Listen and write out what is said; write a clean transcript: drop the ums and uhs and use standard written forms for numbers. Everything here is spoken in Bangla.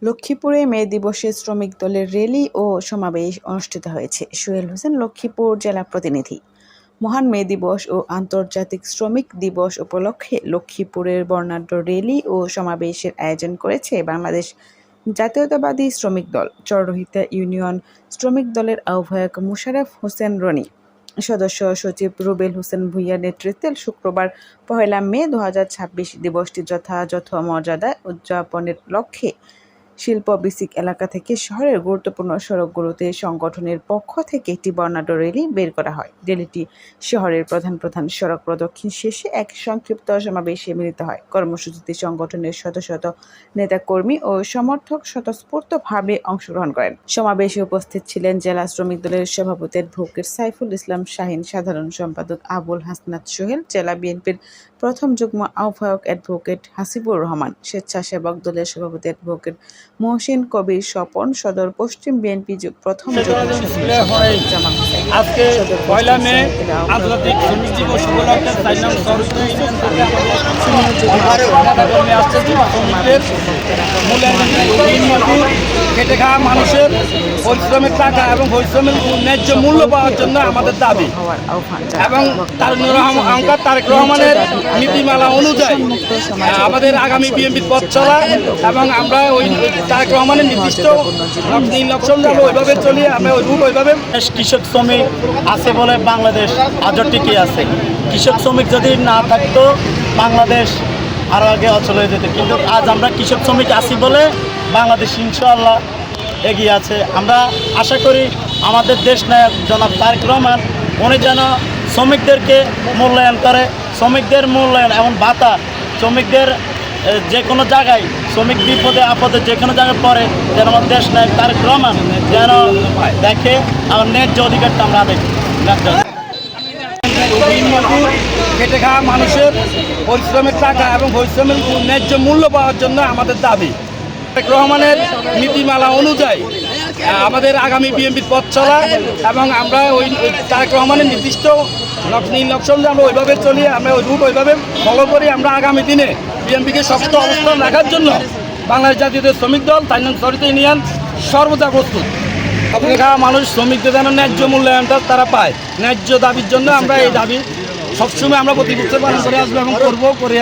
লক্ষ্মীপুরে মে দিবসে শ্রমিক দলের র্যালি ও সমাবেশ অনুষ্ঠিত হয়েছে। সোহেল হোসেন, লক্ষ্মীপুর জেলা প্রতিনিধি। মহান মে দিবস ও আন্তর্জাতিক শ্রমিক দিবস উপলক্ষে লক্ষ্মীপুরের বর্ণাঢ্য র্যালি ও সমাবেশের আয়োজন করেছে বাংলাদেশ জাতীয়তাবাদী শ্রমিক দল। চররহিতা ইউনিয়ন শ্রমিক দলের আহ্বায়ক মোশাররফ হোসেন রনি, সদস্য সচিব রুবেল হোসেন ভূঁইয়ার নেতৃত্বে শুক্রবার ১ মে ২০২৬ দিবসটি যথাযথ মর্যাদায় উদযাপনের লক্ষ্যে শিল্প বিসিক এলাকা থেকে শহরের গুরুত্বপূর্ণ সড়কগুলোতে সংগঠনের পক্ষ থেকে একটি বর্ণাঢ্য র্যালি বের করা হয়। র্যালিটি শহরের প্রধান সড়ক প্রদক্ষিণ শেষে এক সংক্ষিপ্ত সমাবেশে মিলিত হয়। কর্মসূচিতে সংগঠনের শত শত নেতাকর্মী ও সমর্থক স্বতঃস্ফূর্তভাবে অংশগ্রহণ করেন। সমাবেশে উপস্থিত ছিলেন জেলা শ্রমিক দলের সভাপতি অ্যাডভোকেট সাইফুল ইসলাম শাহীন, সাধারণ সম্পাদক আবুল হাসনাত সোহেল, জেলা বিএনপির প্রথম যুগ্ম আহ্বায়ক অ্যাডভোকেট হাসিবুর রহমান, স্বেচ্ছাসেবক দলের সভাপতি অ্যাডভোকেট মহসিন কবির স্বপন, সদর পশ্চিম বিএনপি প্রথম আজকে ১ মে আন্তর্জাতিক শ্রমিক দিবস খেটে খাওয়া মানুষের পরিশ্রমের টাকা এবং পরিশ্রমের ন্যায্য মূল্য পাওয়ার জন্য আমাদের দাবি এবং তারেক রহমানের নীতিমালা অনুযায়ী আমাদের আগামী বিএনপির পথ চলা এবং আমরা ওই তারেক রহমানের নির্দিষ্ট লক্ষ্য ওইভাবে চলি, আমরা ওইভাবে। কৃষক শ্রমিক আছে বলে বাংলাদেশ আজও টিকে আছে। কৃষক শ্রমিক যদি না থাকতো বাংলাদেশ আরও আগে অচল হয়ে যেত, কিন্তু আজ আমরা কৃষক শ্রমিক আছি বলে বাংলাদেশ ইনশাআল্লাহ এগিয়ে আছে। আমরা আশা করি আমাদের দেশ নায়ক জনাব তারেক রহমান উনি যেন শ্রমিকদেরকে মূল্যায়ন করে, শ্রমিকদের মূল্যায়ন এবং ভাতা শ্রমিকদের যে কোনো জায়গায় শ্রমিক বিপদে আপদে যে কোনো জায়গায় পড়ে যেন আমার দেশ নায়ক তারেক রহমান যেন দেখে আমার ন্যায্য অধিকারটা আমরা দেখি। খেটে খাওয়া মানুষের পরিশ্রমের টাকা এবং পরিশ্রমের ন্যায্য মূল্য পাওয়ার জন্য আমাদের দাবি তারেক রহমানের নীতিমালা অনুযায়ী আমাদের আগামী বিএনপির পথ চলা এবং আমরা ওই তারেক রহমানের নির্দিষ্ট লক্ষ্য আমরা ওইভাবে চলি, আমরা ওইভাবে ফলো করি। আমরা আগামী দিনে বিএনপিকে শক্ত অবস্থান রাখার জন্য বাংলাদেশ জাতীয় শ্রমিক দল চররহিতা ইউনিয়ন সর্বদা প্রস্তুত। খেটে খাওয়া মানুষ শ্রমিকদের যেন ন্যায্য মূল্যায়নটা তারা পায়, ন্যায্য দাবির জন্য আমরা এই দাবি সবসময় আমরা প্রতি বছর পালন করে আসবো এবং করবো করে